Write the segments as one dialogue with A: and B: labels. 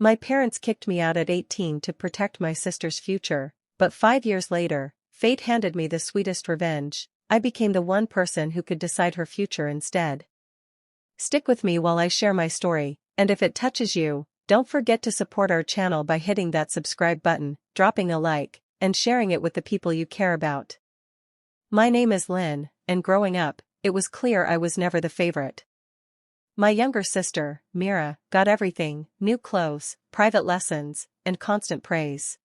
A: My parents kicked me out at 18 to protect my sister's future, but 5 years later, fate handed me the sweetest revenge. I became the one person who could decide her future instead. Stick with me while I share my story, and if it touches you, don't forget to support our channel by hitting that subscribe button, dropping a like, and sharing it with the people you care about. My name is Lynn, and growing up, it was clear I was never the favorite. My younger sister, Mira, got everything: new clothes, private lessons, and constant praise.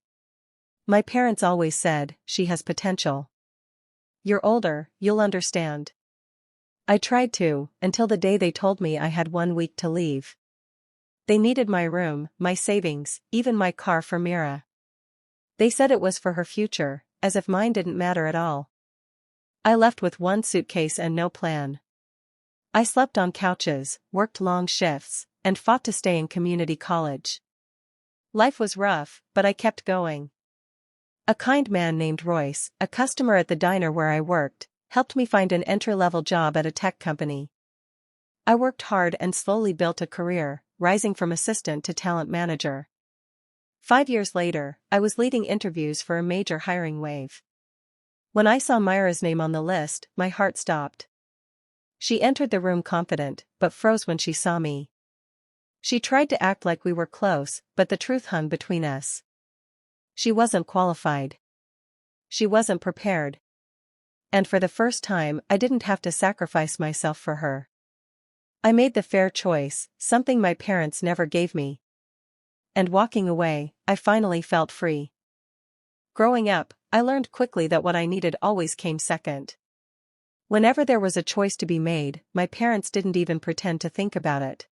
A: My parents always said, "She has potential. You're older, you'll understand." I tried to, until the day they told me I had 1 week to leave. They needed my room, my savings, even my car for Mira. They said it was for her future, as if mine didn't matter at all. I left with 1 suitcase and no plan. I slept on couches, worked long shifts, and fought to stay in community college. Life was rough, but I kept going. A kind man named Royce, a customer at the diner where I worked, helped me find an entry-level job at a tech company. I worked hard and slowly built a career, rising from assistant to talent manager. 5 years later, I was leading interviews for a major hiring wave. When I saw Myra's name on the list, my heart stopped. She entered the room confident, but froze when she saw me. She tried to act like we were close, but the truth hung between us. She wasn't qualified. She wasn't prepared. And for the first time, I didn't have to sacrifice myself for her. I made the fair choice, something my parents never gave me. And walking away, I finally felt free. Growing up, I learned quickly that what I needed always came second. Whenever there was a choice to be made, my parents didn't even pretend to think about it.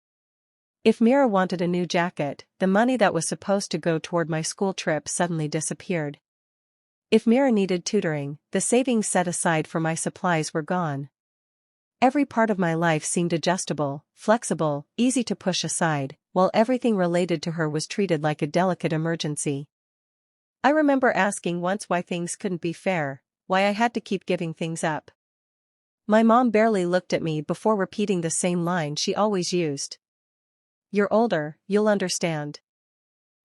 A: If Mira wanted a new jacket, the money that was supposed to go toward my school trip suddenly disappeared. If Mira needed tutoring, the savings set aside for my supplies were gone. Every part of my life seemed adjustable, flexible, easy to push aside, while everything related to her was treated like a delicate emergency. I remember asking once why things couldn't be fair, why I had to keep giving things up. My mom barely looked at me before repeating the same line she always used. "You're older, you'll understand."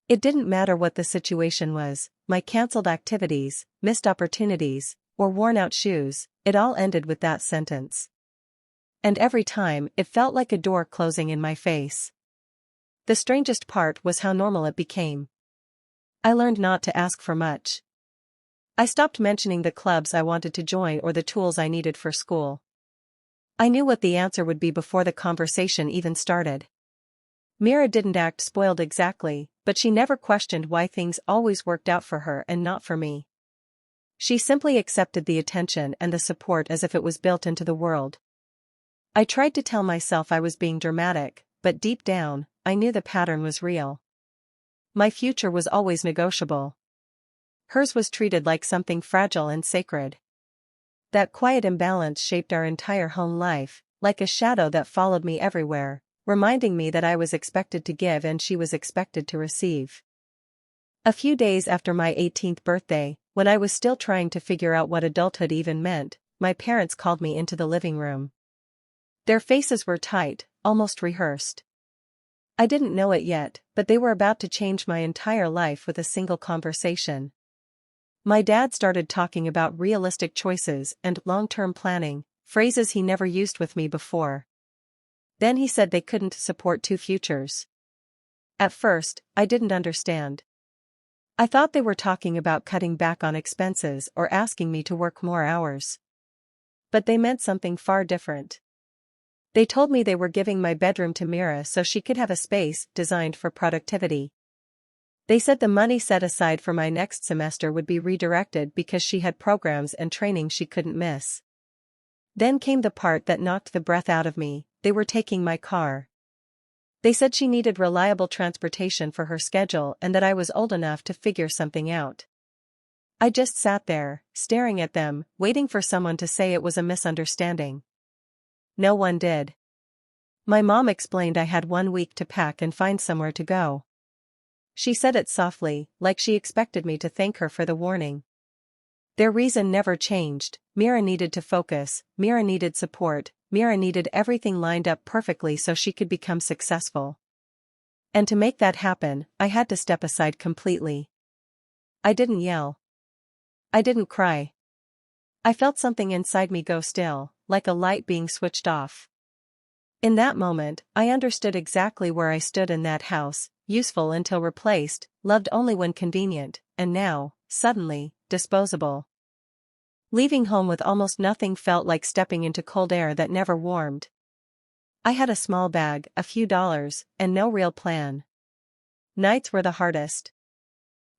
A: It didn't matter what the situation was, my cancelled activities, missed opportunities, or worn-out shoes, it all ended with that sentence. And every time, it felt like a door closing in my face. The strangest part was how normal it became. I learned not to ask for much. I stopped mentioning the clubs I wanted to join or the tools I needed for school. I knew what the answer would be before the conversation even started. Mira didn't act spoiled exactly, but she never questioned why things always worked out for her and not for me. She simply accepted the attention and the support as if it was built into the world. I tried to tell myself I was being dramatic, but deep down, I knew the pattern was real. My future was always negotiable. Hers was treated like something fragile and sacred. That quiet imbalance shaped our entire home life, like a shadow that followed me everywhere, reminding me that I was expected to give and she was expected to receive. A few days after my 18th birthday, when I was still trying to figure out what adulthood even meant, my parents called me into the living room. Their faces were tight, almost rehearsed. I didn't know it yet, but they were about to change my entire life with a single conversation. My dad started talking about realistic choices and long-term planning, phrases he never used with me before. Then he said they couldn't support 2 futures. At first, I didn't understand. I thought they were talking about cutting back on expenses or asking me to work more hours. But they meant something far different. They told me they were giving my bedroom to Mira so she could have a space designed for productivity. They said the money set aside for my next semester would be redirected because she had programs and training she couldn't miss. Then came the part that knocked the breath out of me: they were taking my car. They said she needed reliable transportation for her schedule and that I was old enough to figure something out. I just sat there, staring at them, waiting for someone to say it was a misunderstanding. No one did. My mom explained I had 1 week to pack and find somewhere to go. She said it softly, like she expected me to thank her for the warning. Their reason never changed: Mira needed to focus, Mira needed support, Mira needed everything lined up perfectly so she could become successful. And to make that happen, I had to step aside completely. I didn't yell. I didn't cry. I felt something inside me go still, like a light being switched off. In that moment, I understood exactly where I stood in that house, useful until replaced, loved only when convenient, and now, suddenly, disposable. Leaving home with almost nothing felt like stepping into cold air that never warmed. I had a small bag, a few dollars, and no real plan. Nights were the hardest.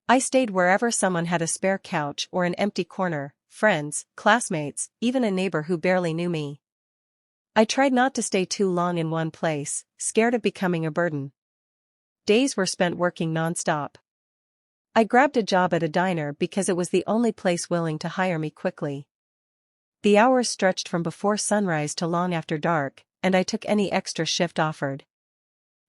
A: I stayed wherever someone had a spare couch or an empty corner, friends, classmates, even a neighbor who barely knew me. I tried not to stay too long in one place, scared of becoming a burden. Days were spent working nonstop. I grabbed a job at a diner because it was the only place willing to hire me quickly. The hours stretched from before sunrise to long after dark, and I took any extra shift offered.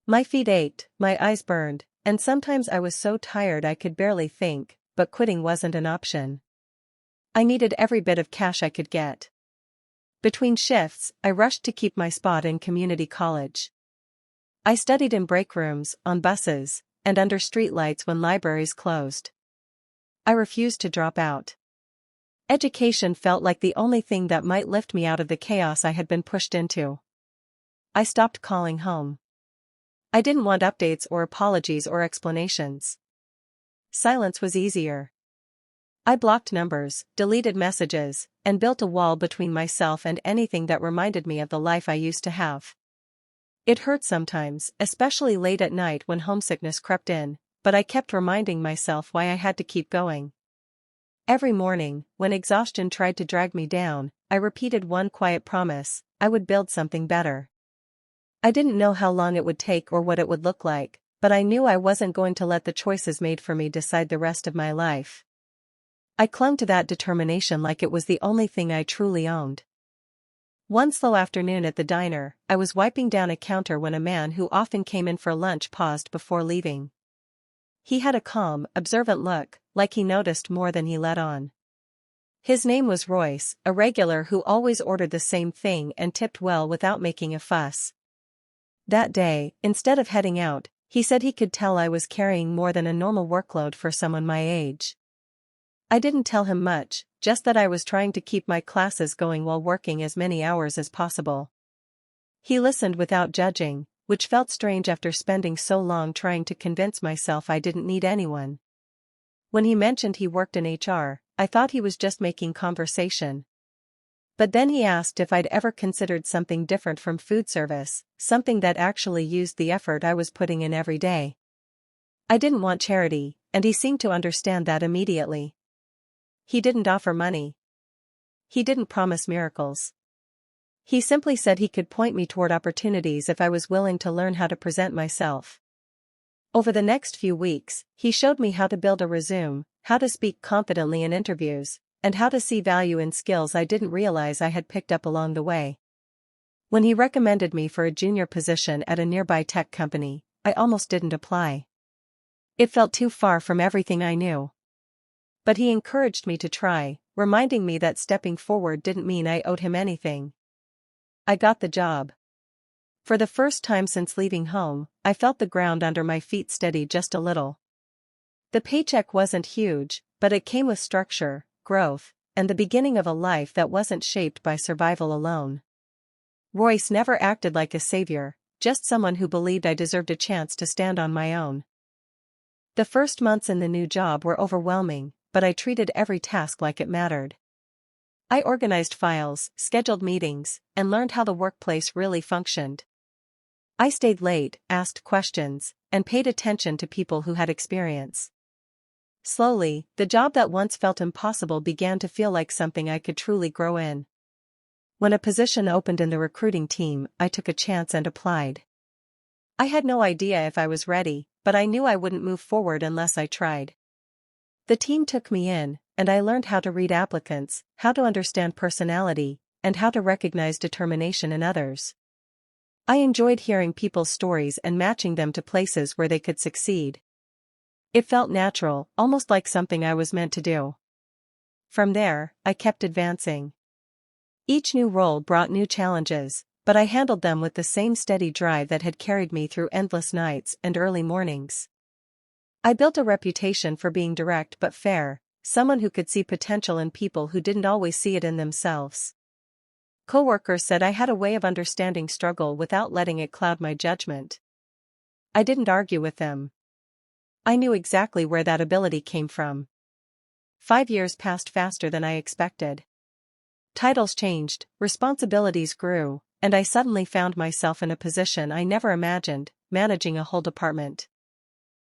A: My feet ached, my eyes burned, and sometimes I was so tired I could barely think, but quitting wasn't an option. I needed every bit of cash I could get. Between shifts, I rushed to keep my spot in community college. I studied in break rooms, on buses, and under streetlights when libraries closed. I refused to drop out. Education felt like the only thing that might lift me out of the chaos I had been pushed into. I stopped calling home. I didn't want updates or apologies or explanations. Silence was easier. I blocked numbers, deleted messages, and built a wall between myself and anything that reminded me of the life I used to have. It hurt sometimes, especially late at night when homesickness crept in, but I kept reminding myself why I had to keep going. Every morning, when exhaustion tried to drag me down, I repeated one quiet promise: I would build something better. I didn't know how long it would take or what it would look like, but I knew I wasn't going to let the choices made for me decide the rest of my life. I clung to that determination like it was the only thing I truly owned. One slow afternoon at the diner, I was wiping down a counter when a man who often came in for lunch paused before leaving. He had a calm, observant look, like he noticed more than he let on. His name was Royce, a regular who always ordered the same thing and tipped well without making a fuss. That day, instead of heading out, he said he could tell I was carrying more than a normal workload for someone my age. I didn't tell him much, just that I was trying to keep my classes going while working as many hours as possible. He listened without judging, which felt strange after spending so long trying to convince myself I didn't need anyone. When he mentioned he worked in HR, I thought he was just making conversation. But then he asked if I'd ever considered something different from food service, something that actually used the effort I was putting in every day. I didn't want charity, and he seemed to understand that immediately. He didn't offer money. He didn't promise miracles. He simply said he could point me toward opportunities if I was willing to learn how to present myself. Over the next few weeks, he showed me how to build a resume, how to speak confidently in interviews, and how to see value in skills I didn't realize I had picked up along the way. When he recommended me for a junior position at a nearby tech company, I almost didn't apply. It felt too far from everything I knew. But he encouraged me to try, reminding me that stepping forward didn't mean I owed him anything. I got the job. For the first time since leaving home, I felt the ground under my feet steady just a little. The paycheck wasn't huge, but it came with structure, growth, and the beginning of a life that wasn't shaped by survival alone. Royce never acted like a savior, just someone who believed I deserved a chance to stand on my own. The first months in the new job were overwhelming, but I treated every task like it mattered. I organized files, scheduled meetings, and learned how the workplace really functioned. I stayed late, asked questions, and paid attention to people who had experience. Slowly, the job that once felt impossible began to feel like something I could truly grow in. When a position opened in the recruiting team, I took a chance and applied. I had no idea if I was ready, but I knew I wouldn't move forward unless I tried. The team took me in, and I learned how to read applicants, how to understand personality, and how to recognize determination in others. I enjoyed hearing people's stories and matching them to places where they could succeed. It felt natural, almost like something I was meant to do. From there, I kept advancing. Each new role brought new challenges, but I handled them with the same steady drive that had carried me through endless nights and early mornings. I built a reputation for being direct but fair, someone who could see potential in people who didn't always see it in themselves. Coworkers said I had a way of understanding struggle without letting it cloud my judgment. I didn't argue with them. I knew exactly where that ability came from. 5 years passed faster than I expected. Titles changed, responsibilities grew, and I suddenly found myself in a position I never imagined, managing a whole department.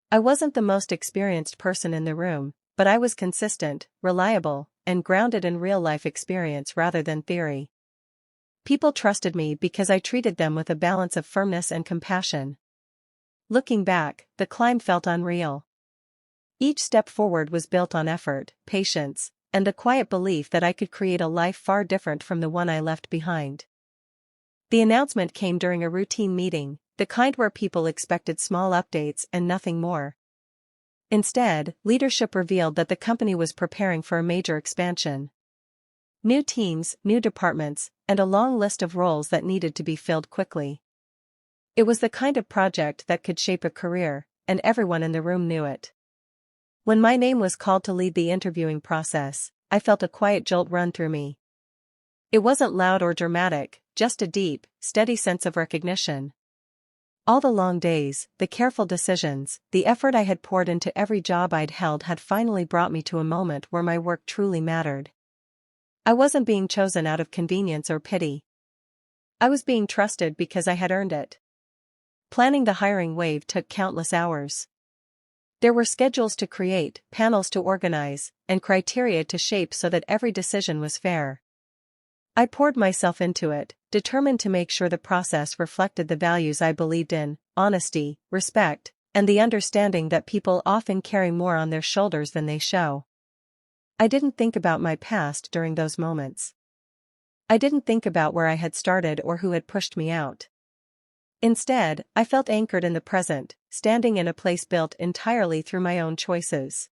A: I wasn't the most experienced person in the room, but I was consistent, reliable, and grounded in real-life experience rather than theory. People trusted me because I treated them with a balance of firmness and compassion. Looking back, the climb felt unreal. Each step forward was built on effort, patience, and the quiet belief that I could create a life far different from the one I left behind. The announcement came during a routine meeting, the kind where people expected small updates and nothing more. Instead, leadership revealed that the company was preparing for a major expansion. New teams, new departments, and a long list of roles that needed to be filled quickly. It was the kind of project that could shape a career, and everyone in the room knew it. When my name was called to lead the interviewing process, I felt a quiet jolt run through me. It wasn't loud or dramatic, just a deep, steady sense of recognition. All the long days, the careful decisions, the effort I had poured into every job I'd held had finally brought me to a moment where my work truly mattered. I wasn't being chosen out of convenience or pity. I was being trusted because I had earned it. Planning the hiring wave took countless hours. There were schedules to create, panels to organize, and criteria to shape so that every decision was fair. I poured myself into it, determined to make sure the process reflected the values I believed in: honesty, respect, and the understanding that people often carry more on their shoulders than they show. I didn't think about my past during those moments. I didn't think about where I had started or who had pushed me out. Instead, I felt anchored in the present, standing in a place built entirely through my own choices.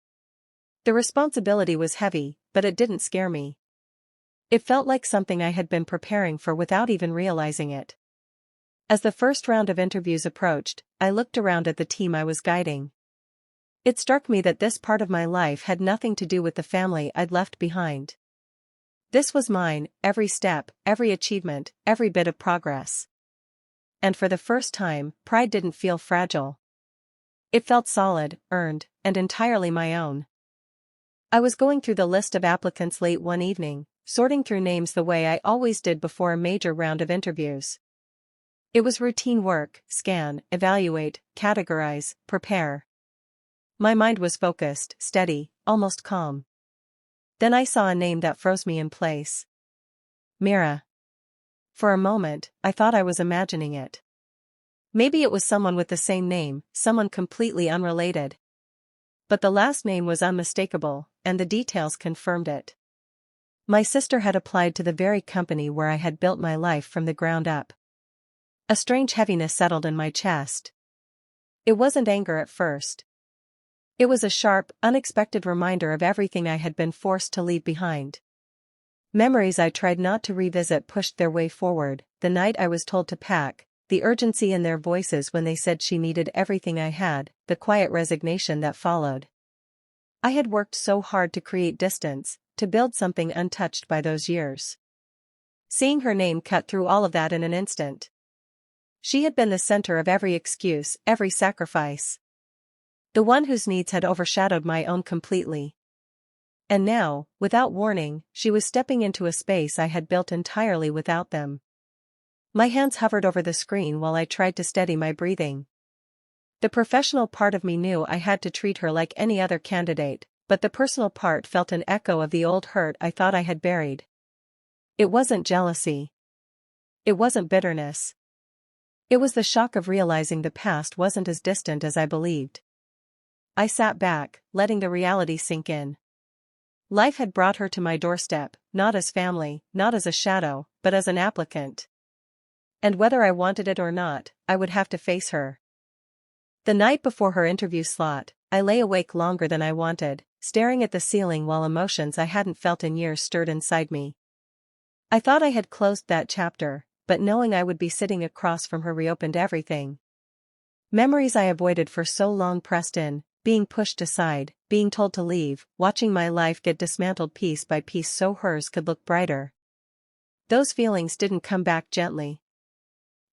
A: The responsibility was heavy, but it didn't scare me. It felt like something I had been preparing for without even realizing it. As the first round of interviews approached, I looked around at the team I was guiding. It struck me that this part of my life had nothing to do with the family I'd left behind. This was mine, every step, every achievement, every bit of progress. And for the first time, pride didn't feel fragile. It felt solid, earned, and entirely my own. I was going through the list of applicants late one evening, sorting through names the way I always did before a major round of interviews. It was routine work: scan, evaluate, categorize, prepare. My mind was focused, steady, almost calm. Then I saw a name that froze me in place. Mira. For a moment, I thought I was imagining it. Maybe it was someone with the same name, someone completely unrelated. But the last name was unmistakable, and the details confirmed it. My sister had applied to the very company where I had built my life from the ground up. A strange heaviness settled in my chest. It wasn't anger at first. It was a sharp, unexpected reminder of everything I had been forced to leave behind. Memories I tried not to revisit pushed their way forward: the night I was told to pack, the urgency in their voices when they said she needed everything I had, the quiet resignation that followed. I had worked so hard to create distance, to build something untouched by those years. Seeing her name cut through all of that in an instant. She had been the center of every excuse, every sacrifice. The one whose needs had overshadowed my own completely. And now, without warning, she was stepping into a space I had built entirely without them. My hands hovered over the screen while I tried to steady my breathing. The professional part of me knew I had to treat her like any other candidate, but the personal part felt an echo of the old hurt I thought I had buried. It wasn't jealousy. It wasn't bitterness. It was the shock of realizing the past wasn't as distant as I believed. I sat back, letting the reality sink in. Life had brought her to my doorstep, not as family, not as a shadow, but as an applicant. And whether I wanted it or not, I would have to face her. The night before her interview slot, I lay awake longer than I wanted, staring at the ceiling while emotions I hadn't felt in years stirred inside me. I thought I had closed that chapter, but knowing I would be sitting across from her reopened everything. Memories I avoided for so long pressed in, being pushed aside, being told to leave, watching my life get dismantled piece by piece so hers could look brighter. Those feelings didn't come back gently.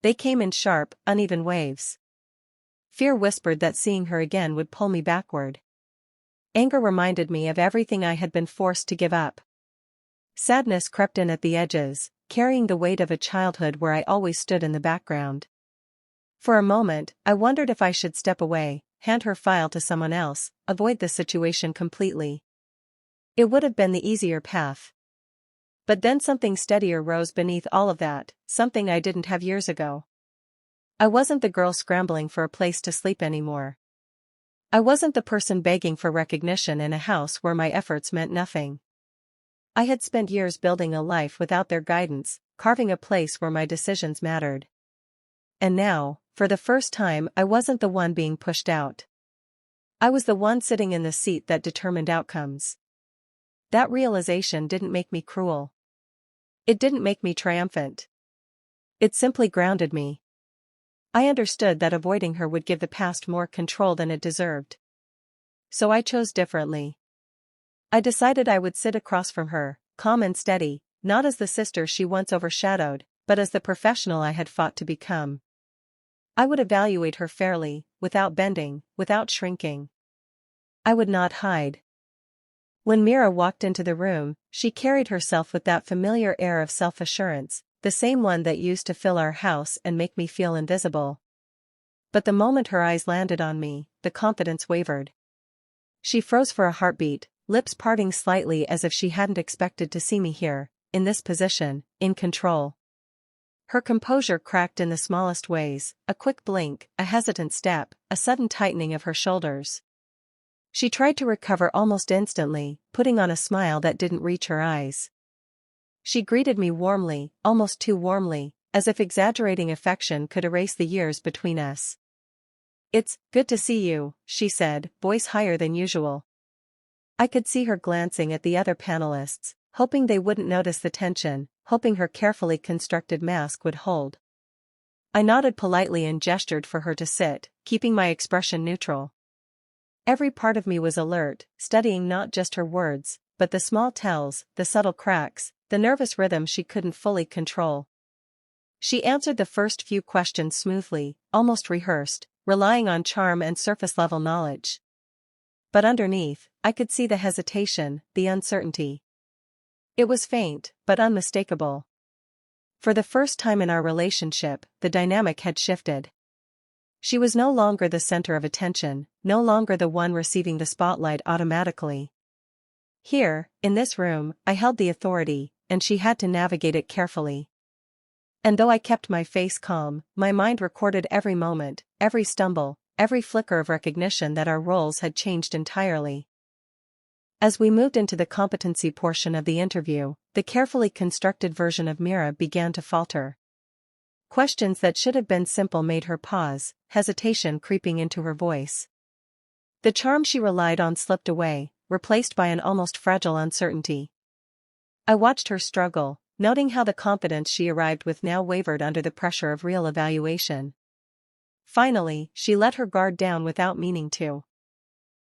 A: They came in sharp, uneven waves. Fear whispered that seeing her again would pull me backward. Anger reminded me of everything I had been forced to give up. Sadness crept in at the edges, carrying the weight of a childhood where I always stood in the background. For a moment, I wondered if I should step away, hand her file to someone else, avoid the situation completely. It would have been the easier path. But then something steadier rose beneath all of that, something I didn't have years ago. I wasn't the girl scrambling for a place to sleep anymore. I wasn't the person begging for recognition in a house where my efforts meant nothing. I had spent years building a life without their guidance, carving a place where my decisions mattered. And now, for the first time, I wasn't the one being pushed out. I was the one sitting in the seat that determined outcomes. That realization didn't make me cruel. It didn't make me triumphant. It simply grounded me. I understood that avoiding her would give the past more control than it deserved. So I chose differently. I decided I would sit across from her, calm and steady, not as the sister she once overshadowed, but as the professional I had fought to become. I would evaluate her fairly, without bending, without shrinking. I would not hide. When Mira walked into the room, she carried herself with that familiar air of self-assurance, the same one that used to fill our house and make me feel invisible. But the moment her eyes landed on me, the confidence wavered. She froze for a heartbeat, lips parting slightly as if she hadn't expected to see me here, in this position, in control. Her composure cracked in the smallest ways, a quick blink, a hesitant step, a sudden tightening of her shoulders. She tried to recover almost instantly, putting on a smile that didn't reach her eyes. She greeted me warmly, almost too warmly, as if exaggerating affection could erase the years between us. "It's good to see you," she said, voice higher than usual. I could see her glancing at the other panelists, hoping they wouldn't notice the tension, hoping her carefully constructed mask would hold. I nodded politely and gestured for her to sit, keeping my expression neutral. Every part of me was alert, studying not just her words, but the small tells, the subtle cracks, the nervous rhythm she couldn't fully control. She answered the first few questions smoothly, almost rehearsed, relying on charm and surface-level knowledge. But underneath, I could see the hesitation, the uncertainty. It was faint, but unmistakable. For the first time in our relationship, the dynamic had shifted. She was no longer the center of attention, no longer the one receiving the spotlight automatically. Here, in this room, I held the authority, and she had to navigate it carefully. And though I kept my face calm, my mind recorded every moment, every stumble, every flicker of recognition that our roles had changed entirely. As we moved into the competency portion of the interview, the carefully constructed version of Mira began to falter. Questions that should have been simple made her pause, hesitation creeping into her voice. The charm she relied on slipped away, replaced by an almost fragile uncertainty. I watched her struggle, noting how the confidence she arrived with now wavered under the pressure of real evaluation. Finally, she let her guard down without meaning to.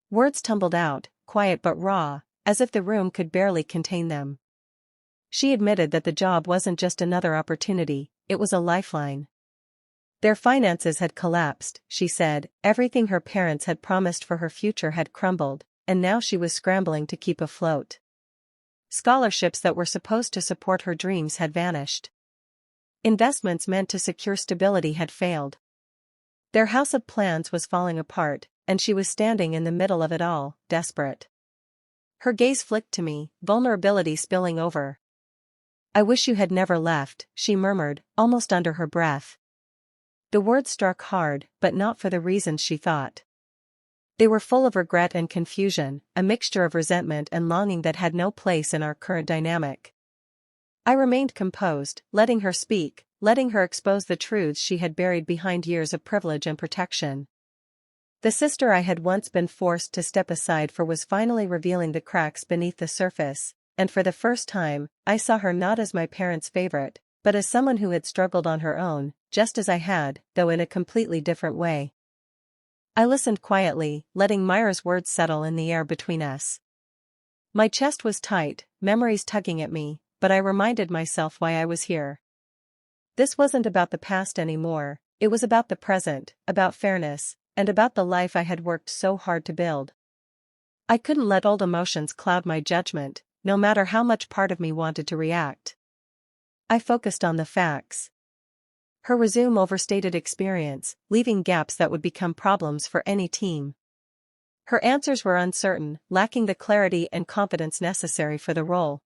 A: Words tumbled out, quiet but raw, as if the room could barely contain them. She admitted that the job wasn't just another opportunity, it was a lifeline. Their finances had collapsed, she said, everything her parents had promised for her future had crumbled, and now she was scrambling to keep afloat. Scholarships that were supposed to support her dreams had vanished. Investments meant to secure stability had failed. Their house of plans was falling apart, and she was standing in the middle of it all, desperate. Her gaze flicked to me, vulnerability spilling over. "I wish you had never left," she murmured, almost under her breath. The words struck hard, but not for the reasons she thought. They were full of regret and confusion, a mixture of resentment and longing that had no place in our current dynamic. I remained composed, letting her speak, letting her expose the truths she had buried behind years of privilege and protection. The sister I had once been forced to step aside for was finally revealing the cracks beneath the surface, and for the first time, I saw her not as my parents' favorite, but as someone who had struggled on her own, just as I had, though in a completely different way. I listened quietly, letting Myra's words settle in the air between us. My chest was tight, memories tugging at me, but I reminded myself why I was here. This wasn't about the past anymore, it was about the present, about fairness, and about the life I had worked so hard to build. I couldn't let old emotions cloud my judgment, no matter how much part of me wanted to react. I focused on the facts. Her resume overstated experience, leaving gaps that would become problems for any team. Her answers were uncertain, lacking the clarity and confidence necessary for the role.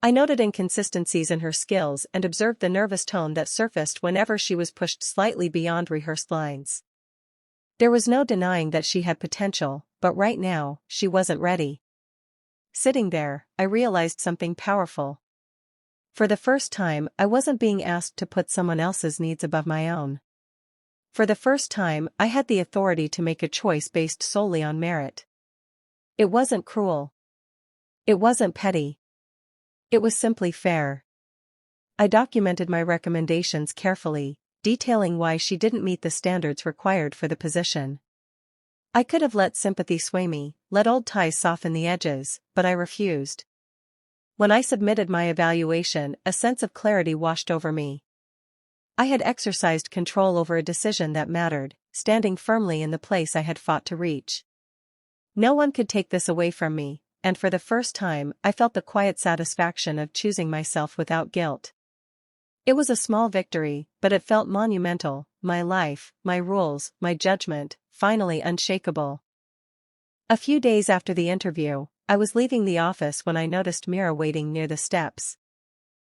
A: I noted inconsistencies in her skills and observed the nervous tone that surfaced whenever she was pushed slightly beyond rehearsed lines. There was no denying that she had potential, but right now, she wasn't ready. Sitting there, I realized something powerful. For the first time, I wasn't being asked to put someone else's needs above my own. For the first time, I had the authority to make a choice based solely on merit. It wasn't cruel. It wasn't petty. It was simply fair. I documented my recommendations carefully, detailing why she didn't meet the standards required for the position. I could have let sympathy sway me, let old ties soften the edges, but I refused. When I submitted my evaluation, a sense of clarity washed over me. I had exercised control over a decision that mattered, standing firmly in the place I had fought to reach. No one could take this away from me, and for the first time, I felt the quiet satisfaction of choosing myself without guilt. It was a small victory, but it felt monumental, my life, my rules, my judgment, finally unshakable. A few days after the interview, I was leaving the office when I noticed Mira waiting near the steps.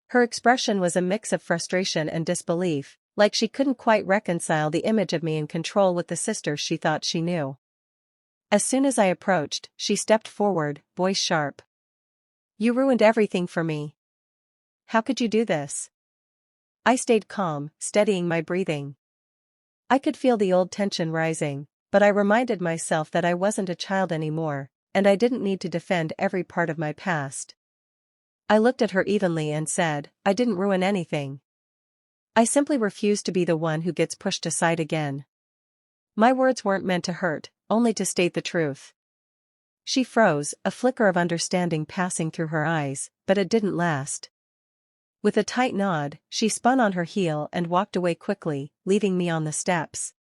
A: Her expression was a mix of frustration and disbelief, like she couldn't quite reconcile the image of me in control with the sister she thought she knew. As soon as I approached, she stepped forward, voice sharp. "You ruined everything for me. How could you do this?" I stayed calm, steadying my breathing. I could feel the old tension rising, but I reminded myself that I wasn't a child anymore, and I didn't need to defend every part of my past. I looked at her evenly and said, "I didn't ruin anything. I simply refuse to be the one who gets pushed aside again." My words weren't meant to hurt, only to state the truth. She froze, a flicker of understanding passing through her eyes, but it didn't last. With a tight nod, she spun on her heel and walked away quickly, leaving me on the steps.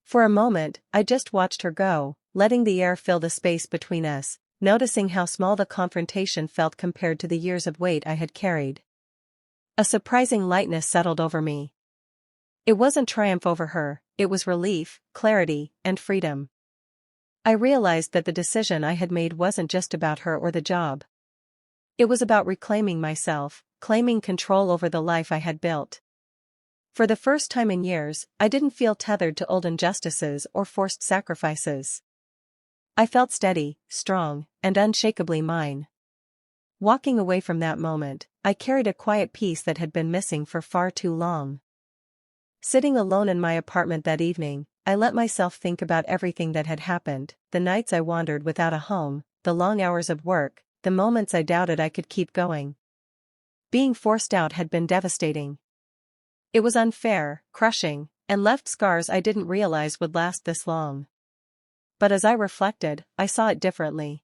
A: For a moment, I just watched her go, letting the air fill the space between us, noticing how small the confrontation felt compared to the years of weight I had carried. A surprising lightness settled over me. It wasn't triumph over her, it was relief, clarity, and freedom. I realized that the decision I had made wasn't just about her or the job. It was about reclaiming myself, claiming control over the life I had built. For the first time in years, I didn't feel tethered to old injustices or forced sacrifices. I felt steady, strong, and unshakably mine. Walking away from that moment, I carried a quiet peace that had been missing for far too long. Sitting alone in my apartment that evening, I let myself think about everything that had happened, the nights I wandered without a home, the long hours of work, the moments I doubted I could keep going. Being forced out had been devastating. It was unfair, crushing, and left scars I didn't realize would last this long. But as I reflected, I saw it differently.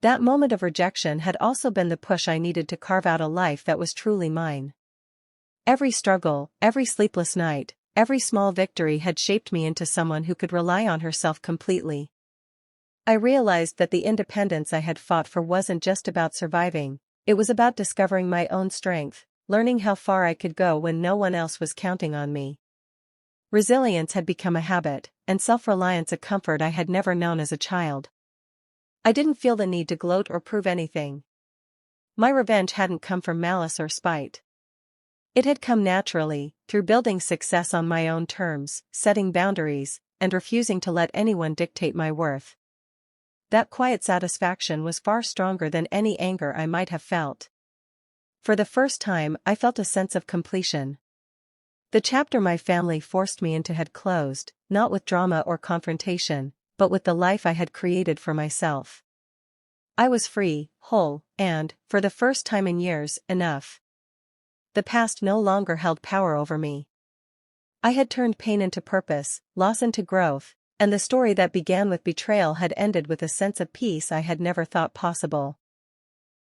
A: That moment of rejection had also been the push I needed to carve out a life that was truly mine. Every struggle, every sleepless night, every small victory had shaped me into someone who could rely on herself completely. I realized that the independence I had fought for wasn't just about surviving, it was about discovering my own strength, learning how far I could go when no one else was counting on me. Resilience had become a habit, and self-reliance a comfort I had never known as a child. I didn't feel the need to gloat or prove anything. My revenge hadn't come from malice or spite. It had come naturally, through building success on my own terms, setting boundaries, and refusing to let anyone dictate my worth. That quiet satisfaction was far stronger than any anger I might have felt. For the first time, I felt a sense of completion. The chapter my family forced me into had closed, not with drama or confrontation, but with the life I had created for myself. I was free, whole, and, for the first time in years, enough. The past no longer held power over me. I had turned pain into purpose, loss into growth, and the story that began with betrayal had ended with a sense of peace I had never thought possible.